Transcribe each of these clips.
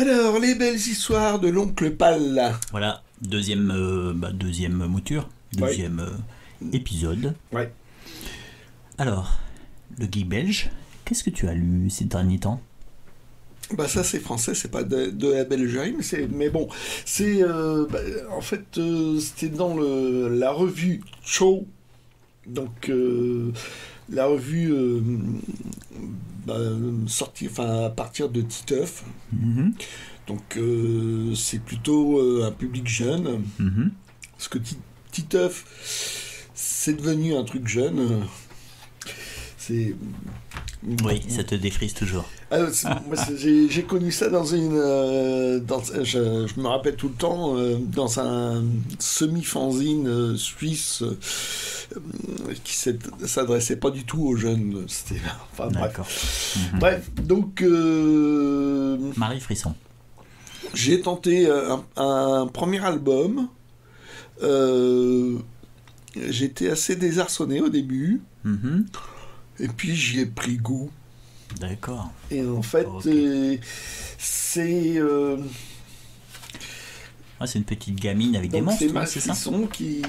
Alors, les belles histoires de l'oncle Pal. Voilà, deuxième mouture, deuxième épisode. Ouais. Alors, le geek belge, qu'est-ce que tu as lu ces derniers temps? Bah ça c'est français, c'est pas de la Belgique, mais bon, c'est en fait c'était dans la revue Show, donc la revue sortie, enfin à partir de Titeuf, donc c'est plutôt un public jeune, parce que Titeuf c'est devenu un truc jeune, c'est oui, ça te défrise toujours. J'ai connu ça dans une. Je me rappelle tout le temps, dans un semi-fanzine suisse qui s'adressait pas du tout aux jeunes. C'était. Enfin, d'accord. Bref, donc. Marie Frisson. J'ai tenté un premier album. J'étais assez désarçonné au début. Et puis j'y ai pris goût. D'accord. Et en fait, c'est... c'est une petite gamine avec des monstres, c'est ça ? qui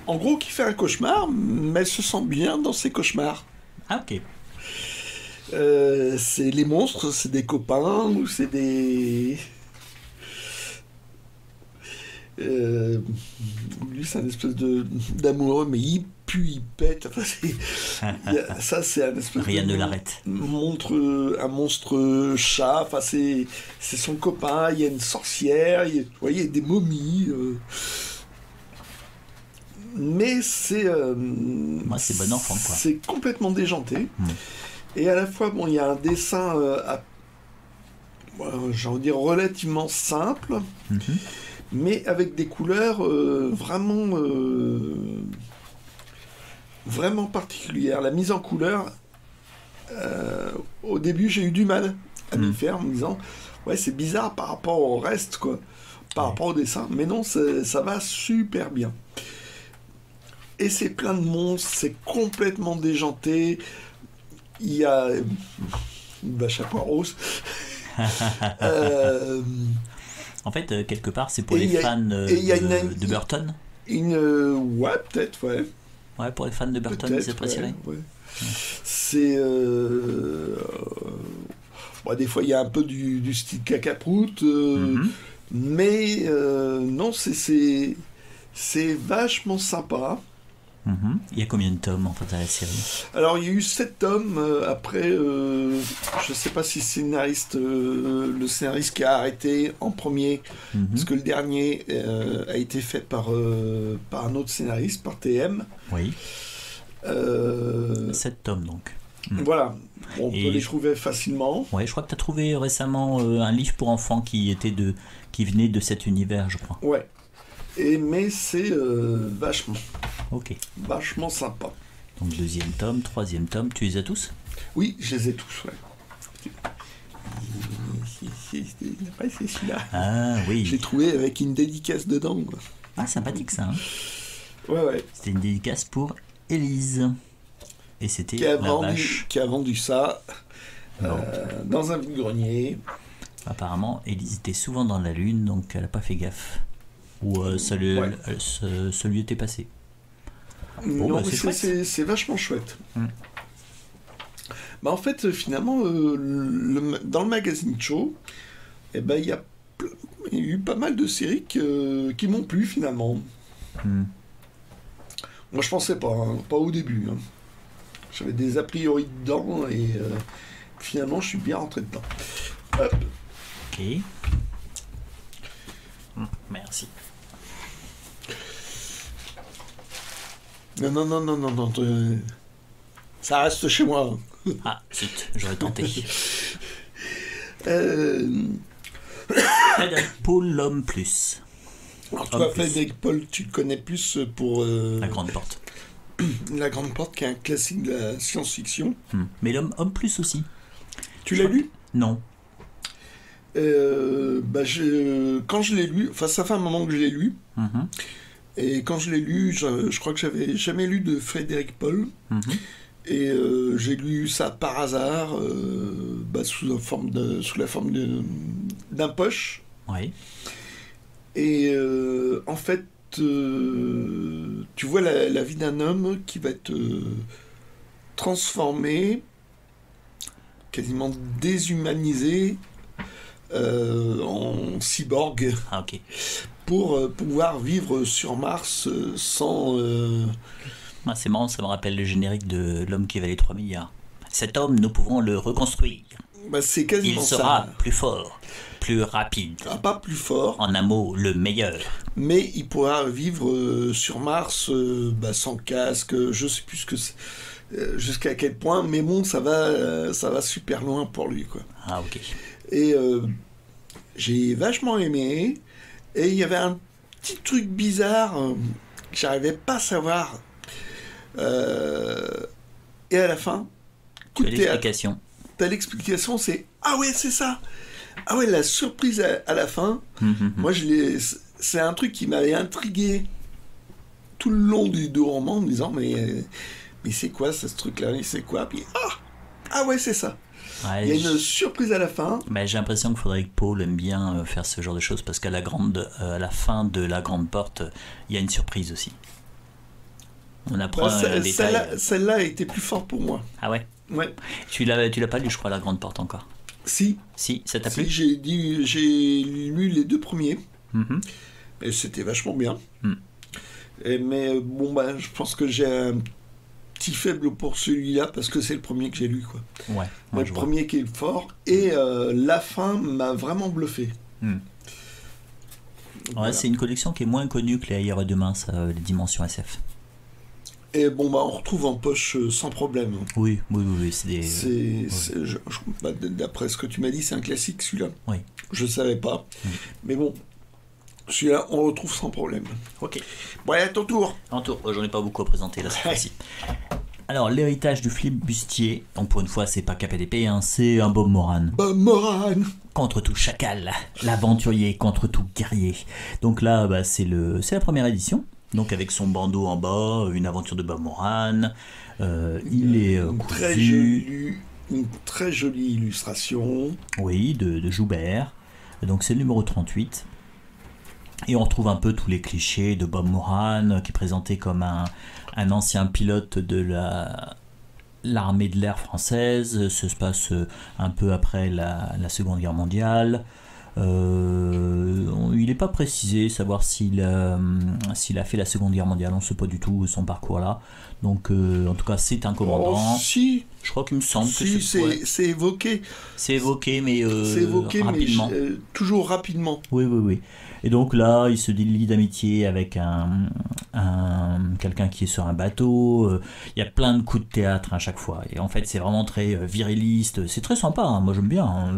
en gros, qui fait un cauchemar, mais elle se sent bien dans ses cauchemars. Ah, ok. C'est les monstres, c'est des copains, ou c'est des... lui, c'est un espèce d'amoureux, mais il pue, il pète. Enfin, ça, c'est un espèce rien ne l'arrête. Un monstre chat. Enfin, c'est son copain. Il y a une sorcière. Il y a des momies. Mais c'est. Moi, c'est bon enfant, quoi. C'est complètement déjanté. Et à la fois, bon, il y a un dessin, j'ai envie de dire, relativement simple. Mais avec des couleurs vraiment particulières. La mise en couleur, au début, j'ai eu du mal à m'y faire en me disant ouais, c'est bizarre par rapport au reste, quoi, par rapport au dessin. Mais non, ça va super bien. Et c'est plein de monstres, c'est complètement déjanté. Il y a une vache à pois rose. En fait, quelque part, c'est pour les fans de Burton. Ouais, peut-être, ouais. Ouais, pour les fans de Burton, ils apprécieraient. Ouais. C'est... des fois, il y a un peu du style cacaproute, mais non, c'est vachement sympa. Il y a combien de tomes en fait à la série? Alors il y a eu 7 tomes. Après, je sais pas si le scénariste qui a arrêté en premier, parce que le dernier a été fait par un autre scénariste, par TM. Oui. 7 tomes donc. Voilà, on peut les trouver facilement. Ouais, je crois que tu as trouvé récemment un livre pour enfants qui venait de cet univers, je crois. Ouais. Mais c'est vachement sympa. Donc deuxième tome, troisième tome, tu les as tous? Oui, je les ai tous, ouais. C'est celui-là. Ah oui. J'ai trouvé avec une dédicace dedans. Ah, sympathique ça. Hein. Ouais. C'était une dédicace pour Élise. Et c'était la vache. Qui a vendu ça dans un vide-grenier. Apparemment, Élise était souvent dans la lune, donc elle n'a pas fait gaffe. Ou ça lui était passé. Non, c'est vachement chouette. En fait, finalement, dans le magazine Show, il y a eu pas mal de séries qui m'ont plu, finalement. Moi, je pensais pas au début. J'avais des a priori dedans, et finalement, je suis bien rentré dedans. Hop. Ok. Merci. Non. Ça reste chez moi. Ah, zut, j'aurais tenté. Frédéric Paul, l'homme plus. Alors toi, Frédéric Paul, tu le connais plus pour... La Grande Porte. La Grande Porte, qui est un classique de la science-fiction. Mais l'homme plus aussi. Tu l'as lu ? Non. Quand je l'ai lu, enfin ça fait un moment que je l'ai lu, et quand je l'ai lu, je crois que j'avais jamais lu de Frédéric Paul, et j'ai lu ça par hasard sous la forme d'un poche. Oui. Et en fait, tu vois la vie d'un homme qui va être transformé, quasiment déshumanisé en cyborg. Ah, ok. Pour pouvoir vivre sur Mars sans... Ah, c'est marrant, ça me rappelle le générique de L'homme qui valait 3 milliards. Cet homme, nous pouvons le reconstruire. C'est quasiment Il ça. sera plus fort, plus rapide. Ah, pas plus fort. En un mot, le meilleur. Mais il pourra vivre sur Mars sans casque, je sais plus ce que c'est, jusqu'à quel point, mais bon, ça va super loin pour lui, quoi. Ah, ok. Et j'ai vachement aimé, et il y avait un petit truc bizarre que j'arrivais pas à savoir. Et à la fin, Tu as l'explication. T'as l'explication, c'est ah ouais, c'est ça. Ah ouais, la surprise à la fin. Moi, c'est un truc qui m'avait intrigué tout le long du roman, en me disant mais c'est quoi ce truc-là, c'est quoi, puis ah ouais, c'est ça. Ouais, il y a une surprise à la fin. J'ai l'impression que Frédéric Paul aime bien faire ce genre de choses parce qu'à la fin de La Grande Porte, il y a une surprise aussi. On apprend un détail. Celle-là a été plus forte pour moi. Ah ouais. Ouais. Tu l'as pas lu, je crois, La Grande Porte encore. Si, ça t'a plu? J'ai lu les 2 premiers. Et c'était vachement bien. Mais je pense que j'ai un petit faible pour celui-là parce que c'est le premier que j'ai lu, quoi. Ouais. Le premier qui est fort, et la fin m'a vraiment bluffé. Voilà. C'est une collection qui est moins connue que les Hier et Demain, les Dimensions SF. Et on retrouve en poche sans problème. Oui, d'après ce que tu m'as dit, c'est un classique, celui-là. Oui. Je savais pas. Mais bon, celui-là, on le retrouve sans problème. Ok. Bon, allez, à ton tour. J'en ai pas beaucoup à présenter là cette fois-ci. Alors, l'héritage du flibustier, donc pour une fois, c'est pas KPDP, c'est un Bob Moran. Bob Moran. Contre tout chacal, l'aventurier contre tout guerrier. Donc là, c'est la première édition. Donc avec son bandeau en bas, une aventure de Bob Moran, il est une très jolie illustration. Oui, de Joubert. Donc c'est le numéro 38. Et on retrouve un peu tous les clichés de Bob Moran, qui est présenté comme un ancien pilote de l'armée de l'air française. Ça se passe un peu après la Seconde Guerre mondiale. Il n'est pas précisé savoir s'il a fait la Seconde Guerre mondiale, on ne sait pas du tout son parcours là. Donc en tout cas c'est un commandant. Si. Je crois qu'il me semble que c'est évoqué. C'est évoqué mais rapidement. Mais toujours rapidement. Oui. Et donc là il se lie d'amitié avec quelqu'un qui est sur un bateau. Il y a plein de coups de théâtre à chaque fois. Et en fait c'est vraiment très viriliste. C'est très sympa. Moi j'aime bien.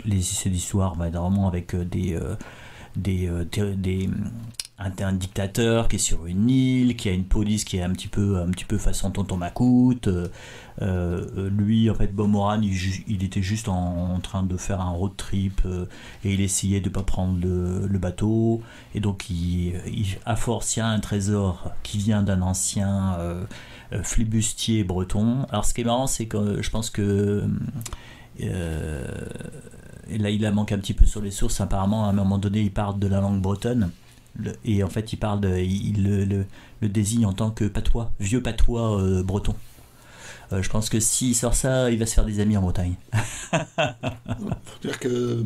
Ces histoires vraiment avec un dictateur qui est sur une île, qui a une police qui est un petit peu façon Tonton Macoute. Lui en fait Bob Moran il était juste en train de faire un road trip et il essayait de pas prendre le bateau, et donc à force il y a un trésor qui vient d'un ancien flibustier breton. Alors ce qui est marrant c'est que je pense que et là il a manqué un petit peu sur les sources. Apparemment à un moment donné il parle de la langue bretonne, et en fait il le désigne en tant que patois, vieux patois breton. Je pense que s'il sort ça, il va se faire des amis en Bretagne. Faut dire que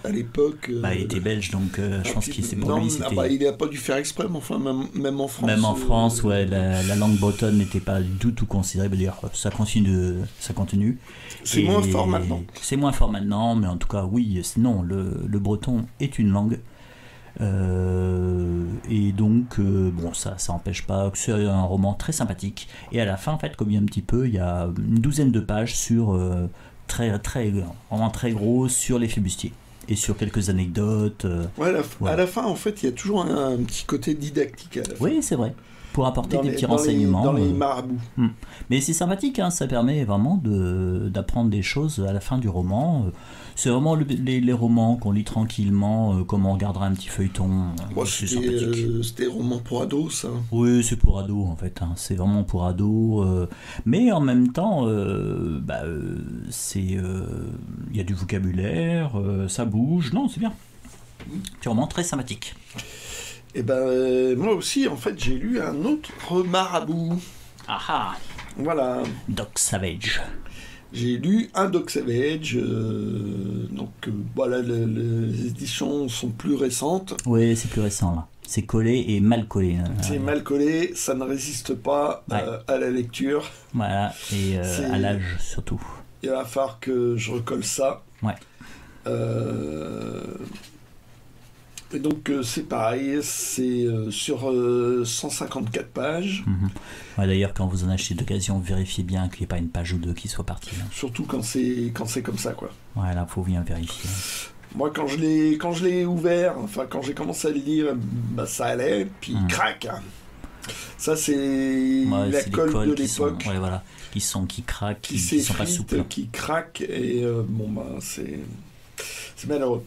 à l'époque, il était belge, donc je pense qu'il il n'a pas dû faire exprès, mais enfin même en France. Même en France, la langue bretonne n'était pas du tout considérée. D'ailleurs, ça continue. C'est moins fort maintenant. C'est moins fort maintenant, mais en tout cas, oui. Sinon, le breton est une langue. Et donc ça n'empêche pas que c'est un roman très sympathique, et à la fin en fait comme il y a un petit peu, il y a une douzaine de pages sur vraiment très gros sur les flibustiers et sur quelques anecdotes. À la fin en fait il y a toujours un petit côté didactique à la fin. Oui, c'est vrai. pour apporter des petits dans renseignements. Dans les marabouts. Mais c'est sympathique, hein, ça permet vraiment d'apprendre des choses à la fin du roman. C'est vraiment les romans qu'on lit tranquillement, comme on regarderait un petit feuilleton. Moi, C'est sympathique. c'était roman pour ados, ça. Oui, c'est pour ados en fait, hein. C'est vraiment pour ados. Mais en même temps, il y a du vocabulaire, ça bouge. Non, c'est bien. C'est vraiment très sympathique. Et ben, moi aussi, en fait, j'ai lu un autre marabout. Ah ah, Voilà. Doc Savage. J'ai lu un Doc Savage. Voilà, les éditions sont plus récentes. Oui, c'est plus récent là. C'est collé et mal collé. C'est mal collé, ça ne résiste pas à la lecture. Voilà, et à l'âge surtout. Il va falloir que je recolle ça. Ouais. Et donc c'est pareil, c'est sur 154 pages. Ouais, d'ailleurs, quand vous en achetez d'occasion, vérifiez bien qu'il n'y ait pas une page ou deux qui soit partie. Là. Surtout quand c'est comme ça, quoi. Ouais, là, faut bien vérifier. Moi, quand je l'ai ouvert, enfin quand j'ai commencé à le lire, bah, ça allait, puis crac. Ça, c'est la colle de l'époque. Ouais, voilà, qui craquent, qui sont pas souples. Qui craquent, et c'est malheureux.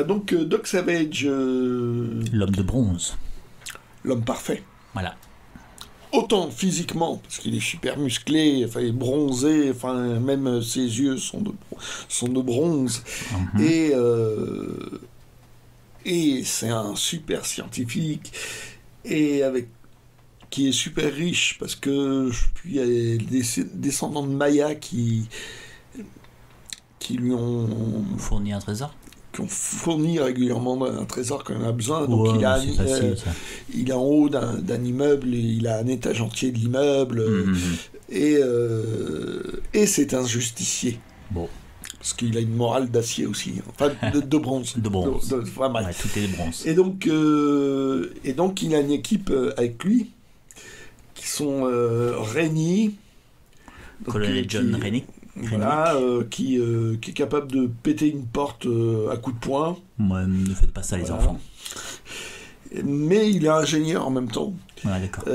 Donc, Doc Savage... L'homme de bronze. L'homme parfait. Voilà. Autant physiquement, parce qu'il est super musclé, enfin, il est bronzé, enfin, même ses yeux sont de bronze. Et c'est un super scientifique, et qui est super riche, parce que il y a des descendants de Maya qui lui ont fourni un trésor, qui ont fourni régulièrement un trésor quand il en a besoin. Donc ouais, il est en haut d'un immeuble, il a un étage entier de l'immeuble, et c'est un justicier. Bon. Parce qu'il a une morale d'acier aussi, enfin de bronze. De bronze. Enfin, bref. Ouais, tout est de bronze. Et donc il a une équipe avec lui qui sont Rennie, Colonel John Rennie. Voilà, qui est capable de péter une porte à coups de poing. Ouais, ne faites pas ça, les enfants. Mais il est ingénieur en même temps. Ouais, d'accord.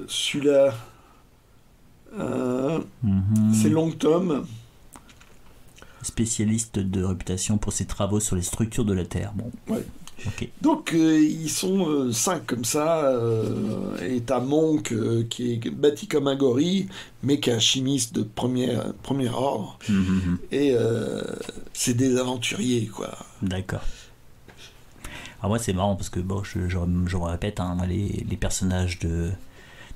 Celui-là, c'est Long Tom. Spécialiste de réputation pour ses travaux sur les structures de la Terre. Bon. Ouais. Okay. Donc ils sont 5 comme ça, et t'as Monk qui est bâti comme un gorille, mais qui est un chimiste de premier ordre, et c'est des aventuriers, quoi. D'accord. Alors moi c'est marrant parce que bon, je me répète, hein, moi, les personnages de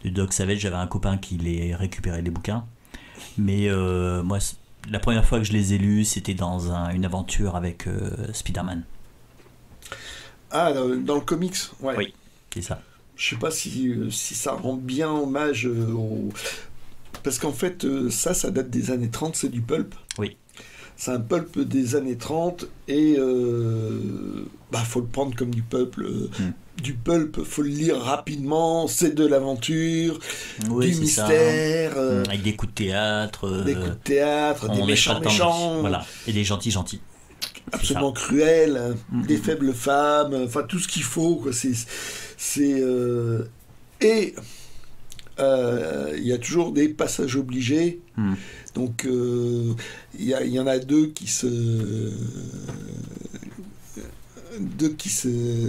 Doc Savage, j'avais un copain qui les récupérait les bouquins, mais moi la première fois que je les ai lus, c'était dans une aventure avec Spider-Man. Ah, dans le comics, ouais. Oui, c'est ça. Je sais pas si ça rend bien hommage parce qu'en fait, ça date des années 30, c'est du pulp. Oui. C'est un pulp des années 30, et faut le prendre comme du pulp. Du pulp, faut le lire rapidement, c'est de l'aventure, oui, du mystère. Avec des coups de théâtre. Des méchants. Voilà, et des gentils. Absolument cruel, des faibles femmes, enfin tout ce qu'il faut, quoi. Et il y a toujours des passages obligés. Donc il y en a deux qui se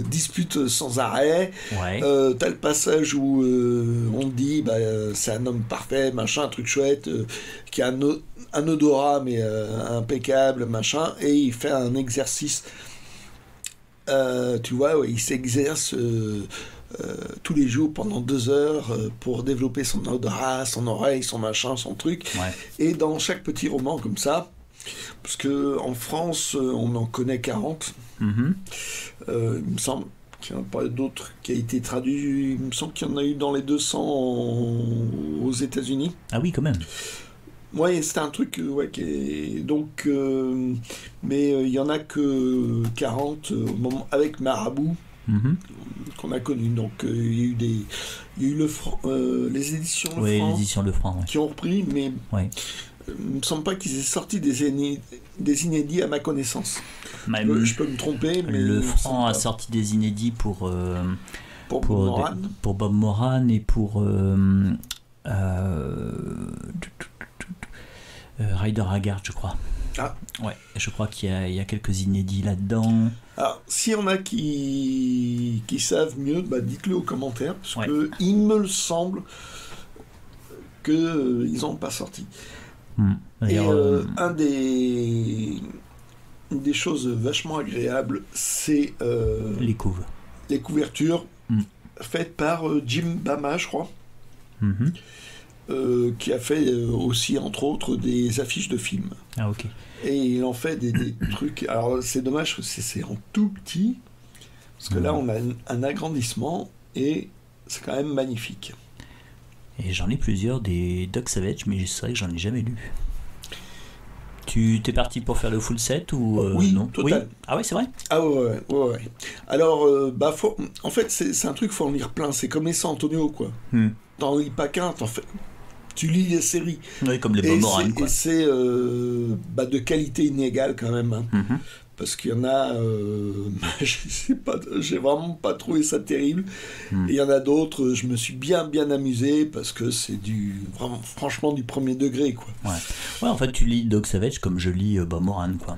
disputent sans arrêt. Ouais. T'as le passage où on dit c'est un homme parfait, machin, un truc chouette, qui a un odorat mais impeccable, machin, et il fait un exercice, tu vois, il s'exerce tous les jours pendant 2 heures pour développer son odorat, son oreille, son machin, son truc. Ouais. Et dans chaque petit roman comme ça, parce que en France on en connaît 40, il me semble qu'il n'y en a pas d'autres qui a été traduit, il me semble qu'il y en a eu dans les 200 aux États-Unis. Ah oui, quand même. Ouais, c'était un truc qui est... Donc, mais il y en a que 40 au moment, avec Marabout, qu'on a connu. Donc il y a eu les éditions Lefranc, les éditions Lefranc, qui ont repris, mais il me semble pas qu'ils aient sorti des inédits à ma connaissance. Je peux me tromper, mais Lefranc a sorti des inédits pour Pour Bob Moran. Pour Bob Moran et pour Ryder Haggard, je crois. Ah. Ouais, je crois qu'il y a quelques inédits là-dedans. Alors, s'il y en a qui savent mieux, dites-le aux commentaires, parce Ouais. que il me semble qu'ils n'ont pas sorti. Et D'ailleurs, une des choses vachement agréables, c'est les couves. les couvertures faites par Jim Bama, je crois, Mhm. qui a fait aussi, entre autres, des affiches de films. Ah, ok. Et il en fait des trucs. Alors, c'est dommage que c'est en tout petit, parce que là, on a un agrandissement et c'est quand même magnifique. Et j'en ai plusieurs des Doc Savage, mais c'est vrai que j'en ai jamais lu. Tu t'es parti pour faire le full set ou Oui, non? total. Oui. Ah ouais, c'est vrai? Ah ouais. Alors, en fait, c'est un truc, faut en lire plein. C'est comme les San Antonio, quoi. T'en lis pas qu'un, tu lis les séries. Oui, comme les Bob Moran, quoi. Et c'est de qualité inégale quand même. Hein. Mhm. Parce qu'il y en a, j'ai vraiment pas trouvé ça terrible. Et il y en a d'autres, je me suis bien amusé parce que c'est vraiment, franchement, du premier degré, quoi. Ouais, en fait, tu lis Doc Savage comme je lis Bob Moran, quoi.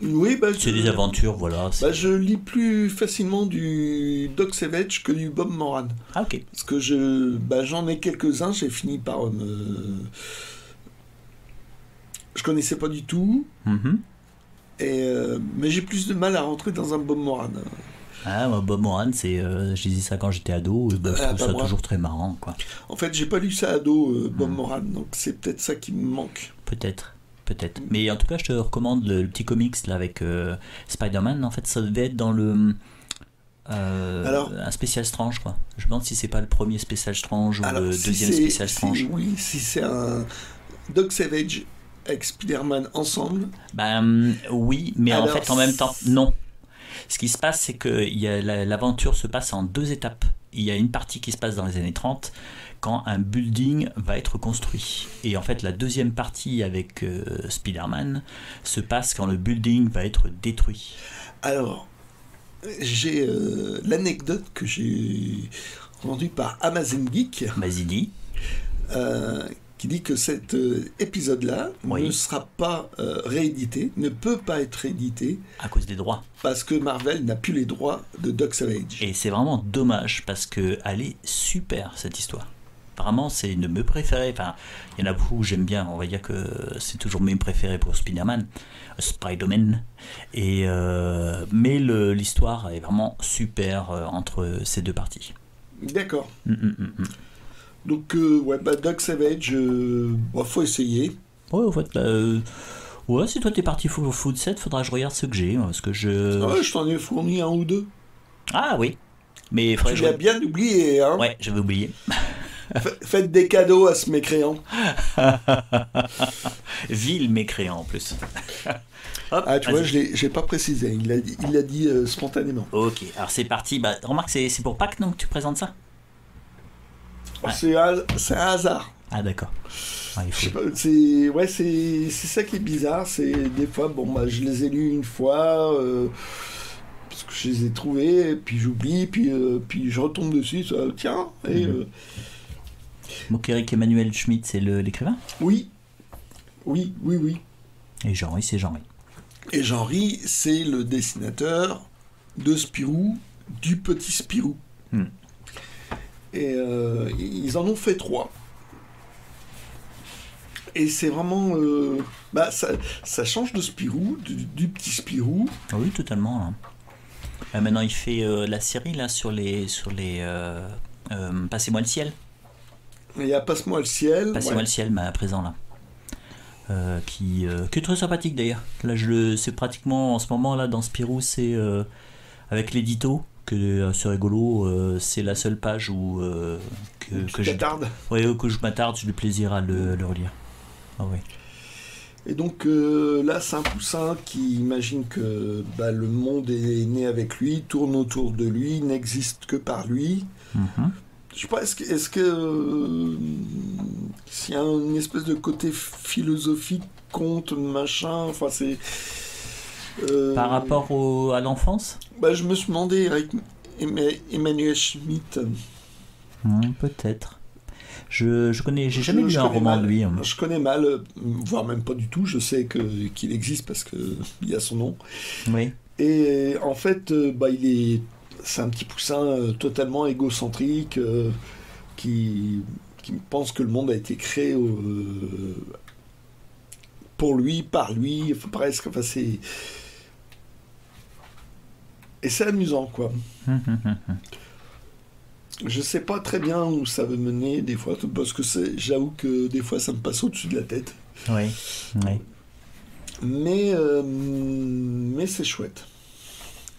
Oui, C'est des aventures, voilà. je lis plus facilement du Doc Savage que du Bob Moran. Ah, ok. Parce que j'en ai quelques-uns, j'ai fini par je connaissais pas du tout. Mhm. Mais j'ai plus de mal à rentrer dans un Bob Moran. Ah, moi, Bob Moran, je disais ça quand j'étais ado, et je trouve ça toujours très marrant, quoi. En fait, j'ai pas lu ça ado, Bob Moran, donc c'est peut-être ça qui me manque. Peut-être. Mais en tout cas, je te recommande le petit comics là avec Spider-Man. En fait, ça devait être dans le un spécial Strange, quoi. Je me demande si c'est pas le premier spécial Strange ou le deuxième spécial Strange. Oui, si c'est un Doc Savage avec Spider-Man ensemble. Oui, mais alors, en fait, en même temps, non. Ce qui se passe, c'est que l'aventure se passe en 2 étapes. Il y a une partie qui se passe dans les années 30, quand un building va être construit. Et en fait, la deuxième partie avec Spider-Man se passe quand le building va être détruit. Alors, j'ai l'anecdote que j'ai entendue par Amazon Geek. Vas-y, dis. Qui dit que cet épisode-là ne sera pas réédité, ne peut pas être réédité. À cause des droits. Parce que Marvel n'a plus les droits de Doc Savage. Et c'est vraiment dommage, parce qu'elle est super, cette histoire. Vraiment, c'est une de mes préférées. Enfin, il y en a beaucoup que j'aime bien. On va dire que c'est toujours mes préférés pour Spider-Man. Mais l'histoire est vraiment super entre ces 2 parties. D'accord. Donc, Doc Savage, faut essayer. Ouais, en fait, si toi t'es parti full set, faudra que je regarde ce que j'ai. Parce que je t'en ai fourni 1 ou 2. Ah oui. Mais tu l'as bien oublié, hein. Ouais, j'avais oublié. Faites des cadeaux à ce mécréant. Vil mécréant en plus. Hop, tu vois, j'ai pas précisé. Il l'a dit spontanément. Ok, alors c'est parti. Remarque, c'est pour Pâques, non, que tu présentes ça? C'est un hasard. Ah, d'accord. C'est ça qui est bizarre. C'est des fois, je les ai lus une fois parce que je les ai trouvés, puis j'oublie, puis je retombe dessus. Tiens. Donc Eric Emmanuel Schmitt, c'est l'écrivain? Oui. Et Jean-Ry, c'est Jean-Ry. Et Jean-Ry, c'est le dessinateur de Spirou, du petit Spirou. Et ils en ont fait 3. Et c'est vraiment... ça change de Spirou, du petit Spirou. Oui, totalement. Maintenant, il fait la série là sur les Passez-moi le ciel. Il y a Passe-moi le ciel. Passez-moi le ciel, à présent là. Qui est très sympathique d'ailleurs. Là, c'est pratiquement en ce moment là dans Spirou, c'est avec l'édito que c'est rigolo. C'est la seule page où que je m'attarde. J'ai du plaisir à le relire. Ah ouais. Et donc là, c'est un poussin qui imagine que le monde est né avec lui, tourne autour de lui, n'existe que par lui. Je sais pas, est-ce que s'il y a une espèce de côté philosophique, conte, machin, enfin c'est... Par rapport à l'enfance ? Je me suis demandé, Emmanuel Schmitt. Peut-être. J'ai jamais lu un roman mal, de lui. Je connais mal, voire même pas du tout. Je sais qu'il existe parce qu'il y a son nom. Oui. Et en fait, c'est un petit poussin totalement égocentrique qui pense que le monde a été créé pour lui, par lui, presque. Enfin, et c'est amusant, quoi. Je sais pas très bien où ça veut mener des fois, parce que j'avoue que des fois ça me passe au-dessus de la tête. Oui. Mais c'est chouette.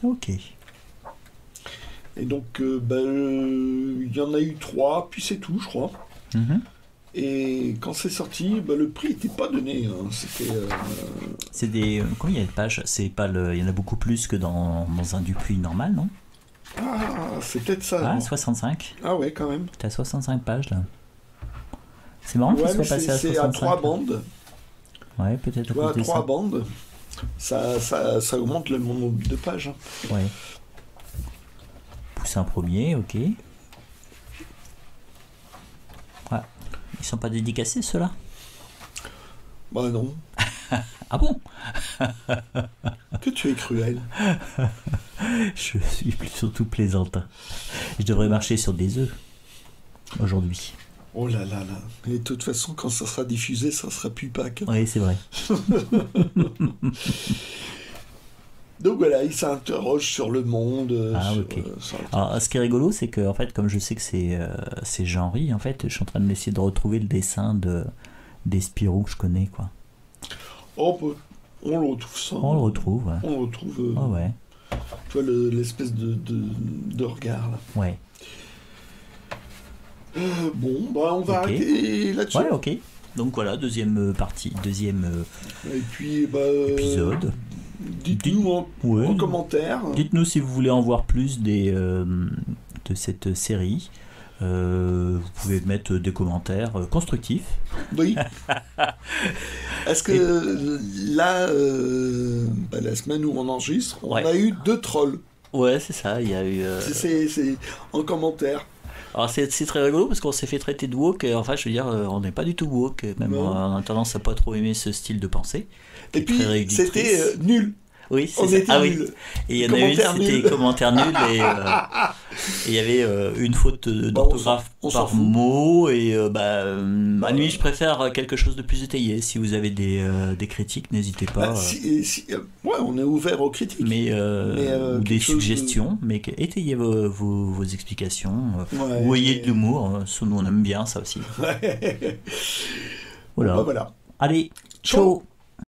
Ok. Et donc, il y en a eu 3, puis c'est tout, je crois. Et quand c'est sorti, le prix n'était pas donné. Hein. C'était. C'est des. Combien il y a de pages? Il y en a beaucoup plus que dans un Dupuis normal, non? Ah, c'est peut-être ça. Ah, 65. Ah ouais, quand même. T'as 65 pages là. C'est marrant qu'il soit passé à 65. C'est à 3 bandes. Ouais, peut-être. Tu vois, à 3 bandes, ça augmente le nombre de pages. Ouais. Poussin premier, ok. Ouais. Ils sont pas dédicacés ceux-là? Bah non. Ah bon? Que tu es cruel. Je suis surtout plaisante. Je devrais marcher sur des œufs aujourd'hui. Oh là là là. Et de toute façon, quand ça sera diffusé, ça sera plus Pâques. Oui, c'est vrai. Donc voilà, il s'interroge sur le monde. Ah, ok. Alors, ce qui est rigolo, c'est que, en fait, comme je sais que c'est Jean-Ry, en fait, je suis en train d'essayer de retrouver le dessin des Spirou que je connais, quoi. Oh, on le retrouve ça. On le retrouve, ouais. On le retrouve. Oh, ouais. Tu vois, l'espèce de regard, là. Ouais. Bon, on va arrêter là-dessus. Ouais, ok. Donc voilà, deuxième partie, Et puis, épisode. Dites-nous en commentaire. Dites-nous si vous voulez en voir plus de cette série. Vous pouvez mettre des commentaires constructifs. Oui. Est-ce que là, la semaine où on enregistre, on a eu 2 trolls. Ouais, c'est ça, il y a eu... C'est en commentaire. Alors c'est très rigolo parce qu'on s'est fait traiter de woke, enfin je veux dire, on n'est pas du tout woke, même on a tendance à pas trop aimer ce style de pensée. Et puis c'était nul. Oui, c'est ça. Ah oui. Et il y en a une, c'était commentaire nul et il y avait une faute d'orthographe par mot et à nuit je préfère quelque chose de plus détaillé. Si vous avez des critiques, n'hésitez pas. Ouais, on est ouvert aux critiques. Ou des suggestions, mais étayez vos explications. Ou ayez de l'humour, nous on aime bien ça aussi. Voilà. Voilà. Allez, ciao.